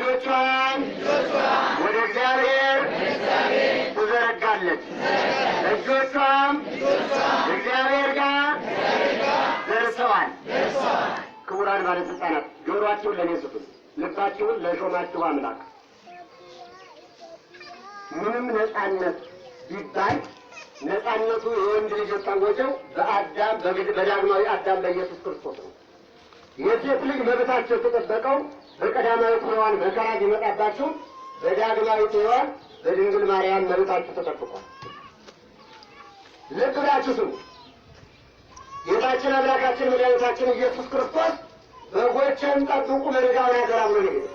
እጆቿን ወደ እግዚአብሔር ትዘረጋለች። እጆቿም እግዚአብሔር ጋር ደርሰዋል። ክቡራን ባለስልጣናት ጆሮአችሁን ለእኔ ስጡ፣ ልባችሁን ለሾማችሁ አምላክ። ምንም ነፃነት ቢባል ነፃነቱ የወንድ ልጅ የታወጀው በዳግማዊ አዳም በኢየሱስ ክርስቶስ ነው። የሴት ልጅ መብታቸው የተጠበቀው በቀዳማዊት ሔዋን መከራ ቢመጣባቸው በዳግማዊት ሔዋን በድንግል ማርያም መብታቸው ተጠብቋል። ልብ ብላችሁ ስሙ። ጌታችን አምላካችን መድኃኒታችን ኢየሱስ ክርስቶስ በጎችን ጠብቁ መንጋውን አደራ ብሎ ነው የሄደው።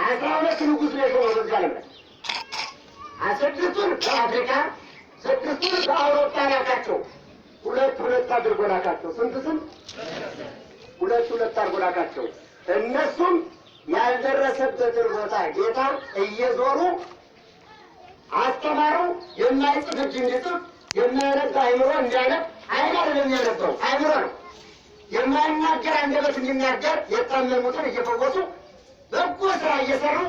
12 ንጉሥ ነው የሾመው በዛ ዓለም ላይ። 6ቱን በአፍሪካ 6ቱን በአውሮፓ ላካቸው። 2 አድርጎ ላካቸው። ስንት? 2 አድርጎ ላካቸው። እነሱም ያልደረሰበትን ቦታ ጌታ እየዞሩ አስተማሩ። የማይጽፍ እጅ እንዲጽፍ፣ የማያነብ አእምሮ እንዲያነብ። አይን አይደለም የሚያነበው አእምሮ ነው። የማይናገር አንደበት እንዲናገር፣ የታመሙትን እየፈወሱ በጎ ስራ እየሰሩ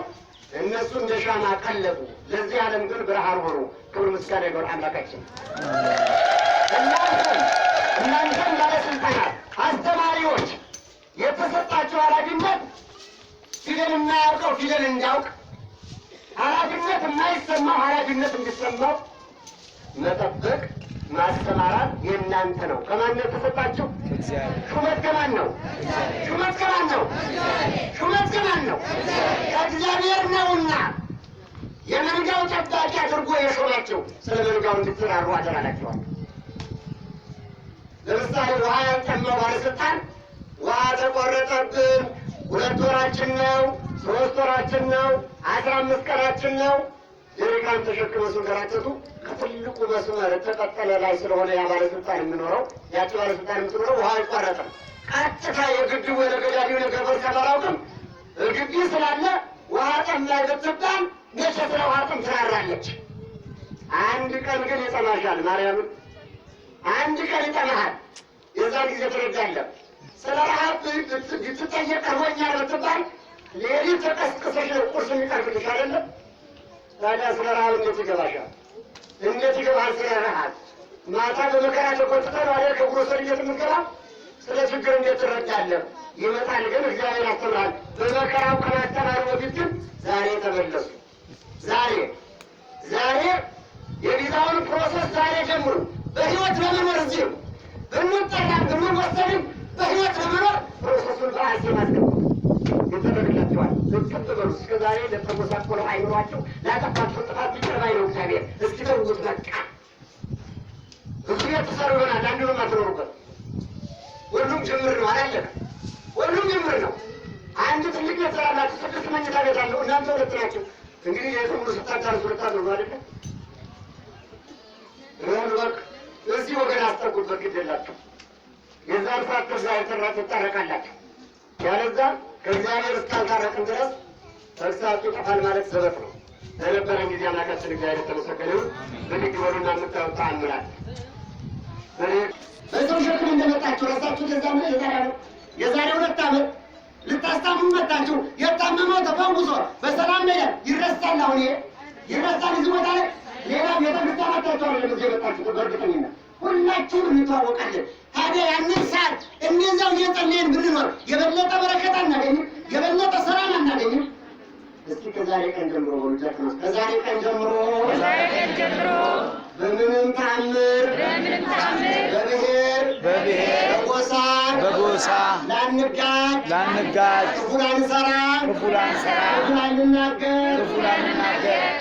እነሱ እንደ ሻማ ቀለጡ። ለዚህ ዓለም ግን ብርሃን ሆኑ። ክብር ምስጋና ይሁን አምላካችን። እናንተም ባለስልጣናት፣ አስተማሪዎች የተሰጣቸው ኃላፊነት ፊደል የማያውቀው ፊደል እንዲያውቅ፣ ኃላፊነት የማይሰማው ኃላፊነት እንዲሰማው መጠበቅ፣ ማስተማራት የእናንተ ነው። ከማን ነው የተሰጣችሁ? ሹመት ከማን ነው? ሹመት ከማን ነው? ሹመት ከማን ነው? ከእግዚአብሔር ነውና የመንጋው ጠባቂ አድርጎ የሾማቸው ስለ መንጋው እንድትራሩ አደራላቸዋል። ለምሳሌ ውሃ ያልጠማው ባለስልጣን ውሃ ተቆረጠብን፣ 2 ወራችን ነው፣ 3 ወራችን ነው፣ 15 ቀናችን ነው፣ ጀሪካን ተሸክመው ሲንከራተቱ ከትልቁ መስመር ተቀጠለ ላይ ስለሆነ ያ ባለስልጣን የምኖረው ያቺ ባለስልጣን የምትኖረው ውሃ አይቋረጥም። ቀጥታ የግድቡ የነገዳዲው ነገር ካላውቅም ግቢ ስላለ ውሃ ጠማኝ ብትባል መቼ ስለ ውሃ ጥም ትራራለች። አንድ ቀን ግን ይጠማሻል። ማርያምን አንድ ቀን ይጠማሃል። የዛን ጊዜ ትረዳለህ። ስለ ረሃብ ብትጠየቅ ቀርቦኛል ብትባል ሌሊት ተቀስቅሰሽ ነው ቁርስ የሚቀርብልሽ አይደለም። ታዲያ ስለ ረሃብ እንዴት ይገባሻል? እንዴት ይገባል? ስለ ረሃብ ማታ በመከራ ተቆጥተህ ዋለ ከግሮሰሪ ቤት የምትገባው ስለ ችግር እንዴት ትረዳለህ? ይመጣል ግን እግዚአብሔር ያስተምራል። በመከራው ከማስተማሩ በፊት ግን ዛሬ ተመለሱ። ዛሬ የቪዛውን ፕሮሰስ ዛሬ ጀምሩ። በህይወት ለመኖር እዚህም ብንጠራም ብንወሰንም በህይወት ለመኖር ፕሮሰሱን በአርሴ ማስገቡ ይደረግላቸዋል። ዝቅብ በሉ። እስከ ዛሬ ለተጎሳቆለው አይምሯቸው ላጠፋቸው ጥፋት ይቅር ባይ ነው እግዚአብሔር። እስኪ ተውት በቃ። ብዙ የተሰሩ ይሆናል። አንዱ ነው የማትኖሩበት። ሁሉም ጅምር ነው አላለቀ። ሁሉም ጅምር ነው። አንድ ትልቅ የተራላችሁ 6 መኝታ ቤት አለው። እናንተ 2 ናቸው። እንግዲህ የትሙሉ ስታዳርሱ ልታደርጉ አይደለም። ወቅ እዚህ ወገን አስጠጉበት ግድ የላችሁ። የዛን ሰዓት ከእግዚአብሔር ትታረቃላችሁ። ያለዛ ከእግዚአብሔር እስካልታረቅን ድረስ ተግሳጹ ይጠፋል ማለት ዘበት ነው። ለነበረን ጊዜ አምላካችን እግዚአብሔር የተመሰገነ ይሁን። ብድግ በሉና የምታዩት ተአምራት በሰው ሸክም እንደመጣችሁ ረሳችሁ። ገዛ ነው የዛሬ ነው የዛሬ 2 ዓመት ልታስታምሙ መጣችሁ። የታመመው ተፈውሶ በሰላም ነገር ይረሳል። አሁን ይረሳል። እዚህ ቦታ ላይ ሌላ ቤተክርስቲያን አታቸው አለ ለዚህ የመጣችሁ በእርግጠኝነት ሁላችሁም እንተዋወቃለን። ታዲያ ያንን ሰዓት እንደዛው እየጸለይን ብንኖር የበለጠ በረከት አናገኝም? የበለጠ ሰላም አናገኝም? እስኪ ከዛሬ ቀን ጀምሮ ወልጃችሁ ከዛሬ ቀን ጀምሮ በምንም ተአምር በብሔር በጎሳ ላንጋጭ ክፉ ላንሰራ ልናገር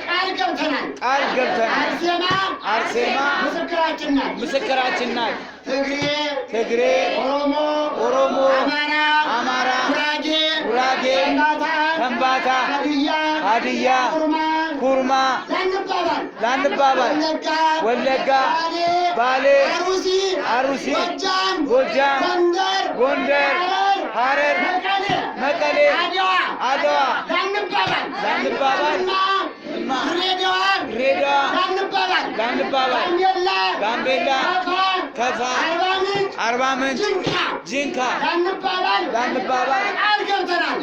ቃል ገብተናል። አርሴማ ምስክራችን ናት። ትግሬ ኦሮሞ አማራ ጉራጌ ከምባታ ሀዲያ ኩርማ ላንባባል ወለጋ ባሌ አሩሲ ጎጃም ጎንደር ሐረር መቀሌ አድዋ ላንባባል ድሬዳዋ ላንባባል ጋምቤላ ከፋ አርባ ምንጭ ጂንካ ላንባባል ቃል ገብተናል።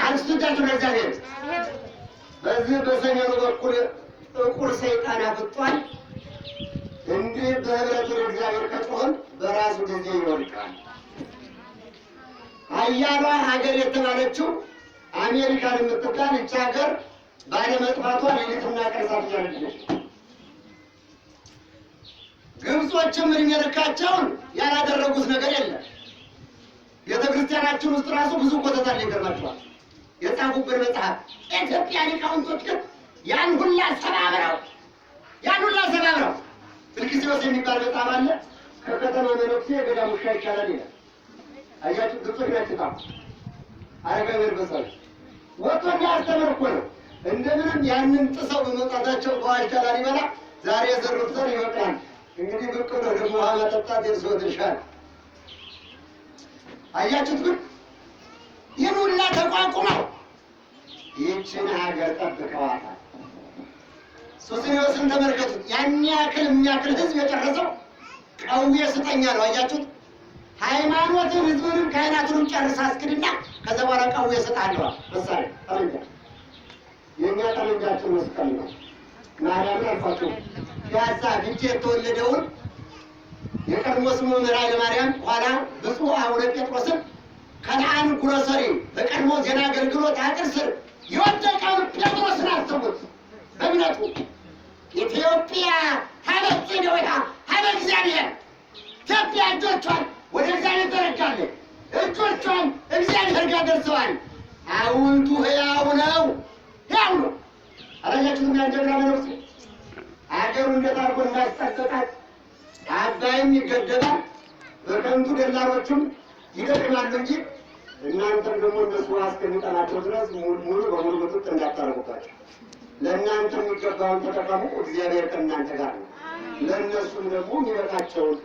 አንስቶቻችሁ ለእግዚአብሔር በዚህ በሰሜኑ በኩል ጥቁር ሰይጣን አፍጧል። እንዲህ በህብረት ወደ እግዚአብሔር ከጮህን በራሱ ጊዜ ይወድቃል። ኃያሏ ሀገር የተባለችው አሜሪካን የምትባል ይህች ሀገር ባለመጥፋቷ ሌሊትና ቀን ሳትያለች። ግብጾችም እድሜ ልካቸውን ያላደረጉት ነገር የለም። ቤተክርስቲያናችን ውስጥ ራሱ ብዙ ኮተታ ይገርማቸዋል የጻፉበት መጽሐፍ። ኢትዮጵያ ሊቃውንቶች ግን ያን ሁላ ሰባብረው ፍልክስዮስ የሚባል መጽሐፍ አለ። ከከተማ መነኩሴ የገዳም ውሻ ይሻላል ይላል። አያችሁ ግብጾች ናቸው ጻፉ። አረጋዊ መንፈሳዊ ወጥቶ የሚያስተምር እኮ ነው። እንደምንም ያንን ጥሰው በመውጣታቸው በዋሻ ላሊበላ ዛሬ የዘሩት ዘር ይወጣል። እንግዲህ ብቅ ብሎ ደግሞ ውሃ መጠጣት የእርሶ ድርሻ ነው። አያችሁት ግን ይህን ሁላ ተቋቁመው ይህችን ሀገር ጠብቀዋታል። ሱስንዮስን ተመልከቱት። ያን ያክል የሚያክል ህዝብ የጨረሰው ቀውዬ ስጠኛ ነው። አያችሁት? ሃይማኖትን ህዝብንም ካህናቱንም ጨርሳ አስክድና ከዛ በኋላ ቀውዬ ስጣለዋል። መሳሪያ ጠመንጃ፣ የእኛ ጠመንጃችን መስቀል ነው። ማርያምን አልኳቸው ፒያሳ ግጭ የተወለደውን የቀድሞ ስሙ መምህር ኃይለ ማርያም ኋላ ብፁዕ አቡነ ጴጥሮስን ከነአን ግሮሰሪ በቀድሞ ዜና አገልግሎት አጥር ስር የወደቀውን ጴጥሮስን አስቡት። በእምነቱ ኢትዮጵያ ታበጽሕ እደዊሃ ኀበ እግዚአብሔር፣ ኢትዮጵያ እጆቿን ወደ እግዚአብሔር ዘረጋለች። እጆቿን እግዚአብሔር ጋር ደርሰዋል። ሐውልቱ ሕያው ነው፣ ሕያው ነው። አላያችሁትም? ያን ጀግና መነኩሴ አገሩ እንዴት አድርጎ እንዳስጠቀቃት። አባይም ይገደባል፣ በከንቱ ደላሎችም ይደክማሉ እንጂ እናንተም ደግሞ እነሱ እስከሚጠናቸው ድረስ ሙሉ በሙሉ ምጥጥ እንዳታረጉባቸው። ለእናንተ የሚገባውን ተጠቀሙ፣ እግዚአብሔር ከእናንተ ጋር ነው። ለእነሱም ደግሞ የሚበቃቸውን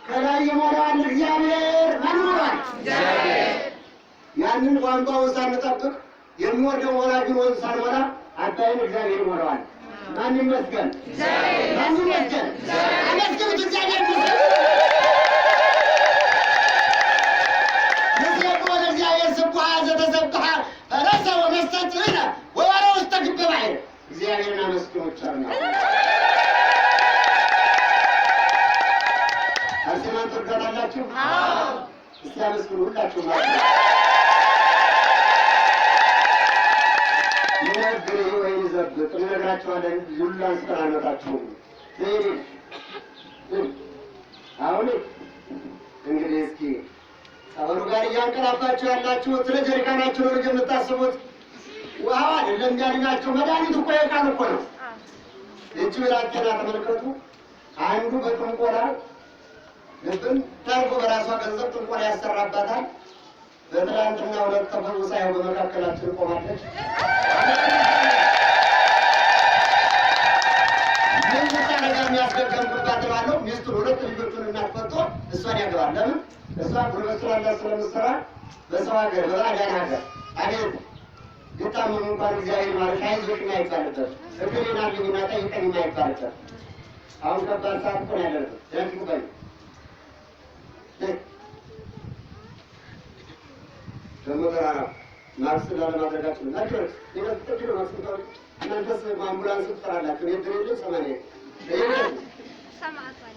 ከላይ ይሞላዋል እግዚአብሔር። ማን ይሞላዋል? ያንን ቋንቋውን ሳንጠብቅ የሚወርደው ወራጁን ወንዝ ሳንሞላ አባይን እግዚአብሔር ይሞላዋል። ማን ይመስገን? ማን ይመስገን? አመስግኑት እግዚአብሔር ይመስገን። ለዚያቆን እግዚአብሔር ስቡሐ ዘተሰብሐ ፈረሰ ወመስተጽእነ ወወረ ውስተ ግበ ባሕር። እግዚአብሔርን አመስግኑት። ቸርና አርሴማን ትወዳላችሁ? እስቲ አመስግኑ ሁላችሁ ማለት ነው። ይነግር ወይ ይዘብጥ እነግራችኋለን። ሉላን ስጠናነታችሁ አሁን እንግዲህ እስኪ ጸበሉ ጋር እያንቀላፋችሁ ያላችሁ ስለ ጀሪካናችሁ ነው ልጅ የምታስቡት። ውሃው አይደለም የሚያድናችሁ፣ መድኃኒት እኮ የቃል እኮ ነው። እጅ ብላቴና ተመልከቱ። አንዱ በጥንቆላ ልብን ታርጎ በራሷ ገንዘብ ጥንቆላ ያሰራባታል። በትላንትና ሁለት ተፈውሳ ያው በመካከላችን ቆማለች። ምን ታረጋ የሚያስደገምኩባት ባለው ሚስቱን ሁለት ልጆቹን እናት ፈቶ እሷን ያገባል። ለምን? እሷ ጉልበት ስላላት ስለምትሰራ በሰው ሀገር በባዕዳን ሀገር አቤት ቢታመሙ እንኳን እግዚአብሔር ማለት አይዞሽ የማይባልበት እግሬን አለኝና ጠይቀኝ የማይባልበት አሁን ከባድ ሰዓት እኮ ነው ያለንበት። ደንቱ በይ ደግሞ ተራራ ማክስ ላለማድረጋችሁ ናቸው ይነጥቅሉ ማክስታው እናንተስ አምቡላንስ ትጠራላችሁ። የድሬልኝ ሰማኔ ሰማአቷል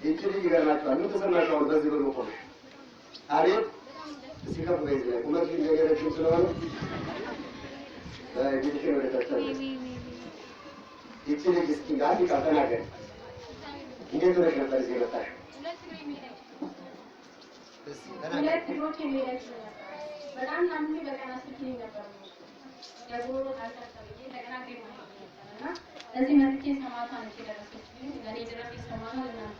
ይችል ይገርማችኋል። ምን ተሰማችሁ አሁን በዚህ በመቆም? አቤት ሲከፉ በዚህ ላይ ቁመት ነገረችን ስለሆነ ጊዜ ወደ ተሰለ ይችል እስኪ ጋር ይቃተናገር እንዴት ሆነሽ ነበር እዚህ መጣሽ? ሁለት ሮኬ ሜዳች በጣም ታምሜ በቀን 10 ኪሎ ነበር ያጎሮ ታልተሰበየ እንደገና ግሬ ማለትና እዚህ መጥቼ ሰማታ ነች ደረሰችኝ። ለኔ ድረስ ሰማታ ለናንተ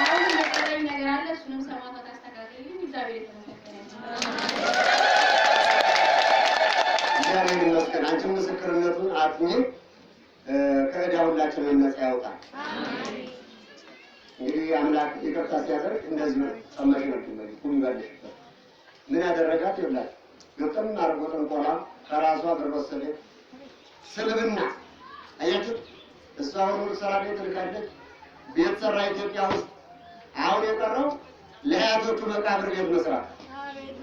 አሁን የቀረኝ ነገር አለ። እሱንም ሰማታ ታስተካክልልኝ። እግዚአብሔር የተመሰገነ እግዚአብሔር ይመስገን። አንቺ ምስክርነቱን አጥኚ ከዕዳ ሁላችንን ነፃ ያውጣል። አሜን። እንግዲህ አምላክ ይቅርታ ሲያደርግ እንደዚህ ሰማሽ ነው ማለት ሁሉ ይባልሽበት ምን ያደረጋት ይላል። ግጥም አርጎ ጥንቆላ ከራሷ በርበሰለ ስልብና አያችሁ። እሷ ሁሉ ሰራ ቤት ልካለች። ቤት ሰራ ኢትዮጵያ ውስጥ። አሁን የቀረው ለሀያቶቹ መቃብር ቤት መስራት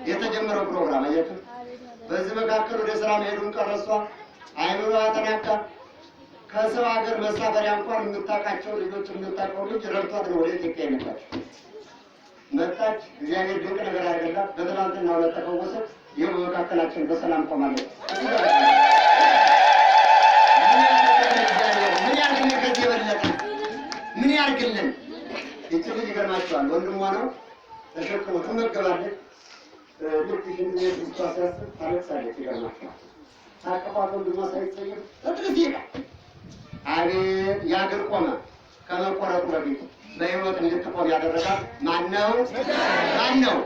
የተጀመረው ፕሮግራም አያችሁ። በዚህ መካከል ወደ ስራ መሄዱን ቀረሷ አይምሮ ተናካ። ከሰው ሀገር መሳፈሪያ እንኳን የምታውቃቸው ልጆች የምታውቀው ልጅ ረድቷት ነው ወደ ኢትዮጵያ የመጣች መጣች። እግዚአብሔር ድንቅ ነገር አደረገላት። በትናንትና ዕለት ተፈወሰች። ይህ በመካከላችን በሰላም ቆማለች። ምን ያርግልን? ከዚህ የበለጠ ምን ያርግልን? ይቺ ልጅ ይገርማቸዋል። ወንድሟ ነው ተሸክሞ ትመገባለች። ልክ ሽንት ቤት ውስጥ ሲያስብ ታለቅሳለች። ይገርማቸዋል። ታቀፏት ወንድሟ ሳይጸየፍ ተጥቅት ይላል። አቤት የአገር ቆመ ከመቆረጡ በፊት በሕይወት እንድትቆም ያደረጋት ማን ነው? ማን ነው?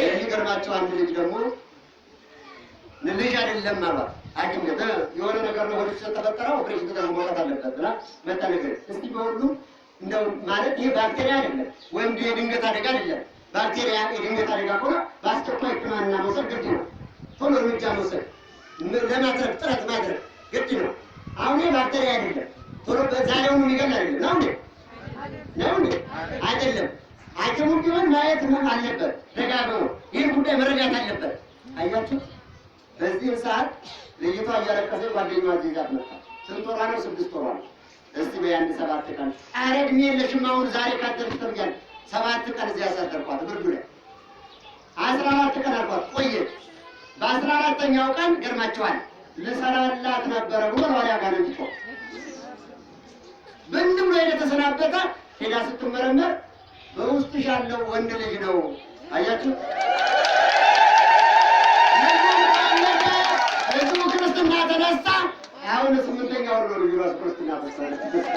የሚገርማቸው አንድ ልጅ ደግሞ ልጅ አይደለም አሏት። ሐኪም የሆነ ነገር ነው ወደ ተፈጠረው ኦፕሬሽን ተደርጎ መውጣት አለበት ብላ መጣ። ነገር እስቲ በሁሉም እንደው ማለት ይሄ ባክቴሪያ አይደለም ወይም የድንገት አደጋ አይደለም። ባክቴሪያ የድንገት አደጋ ከሆነ በአስቸኳይ ሕክምና መውሰድ ግድ ነው። ቶሎ እርምጃ መውሰድ ለማድረግ ጥረት ማድረግ ግድ ነው። አሁን ይሄ ባክቴሪያ አይደለም። ቶሎ በዛሬውኑ የሚገል አይደለም። ነው እንዴ? ነው እንዴ? አይደለም። ሐኪሙ ቢሆን ማየት አለበት ደጋግሞ ይህን ጉዳይ መረዳት አለበት። አያችሁ፣ በዚህ ሰዓት ልጅቷ እያለቀሰች ጓደኛዋ ይዛት መጣ። ስንት ወሯ ነው? 6 ወሯ ነው። እስቲ በያንድ 7 ቀን ኧረ እድሜ የለሽም አሁን ዛሬ ካደርሽ ተብያል። 7 ቀን እዚያ ያሳደርኳት ብርዱ ላይ 14 ቀን አልኳት ቆየች። በ14ኛው ቀን ገርማቸዋል ልሰራላት ነበረ ብሎ ለዋሪያ ጋር እንዲቆ ብን ብሎ የተሰናበተ ሄዳ ስትመረመር በውስጥሽ ያለው ወንድ ልጅ ነው። አያችሁ፣ እሱ ክርስትና ተነሳ። አሁን 8ኛ ወር ነው ልጁ ራሱ ክርስትና ተነሳ።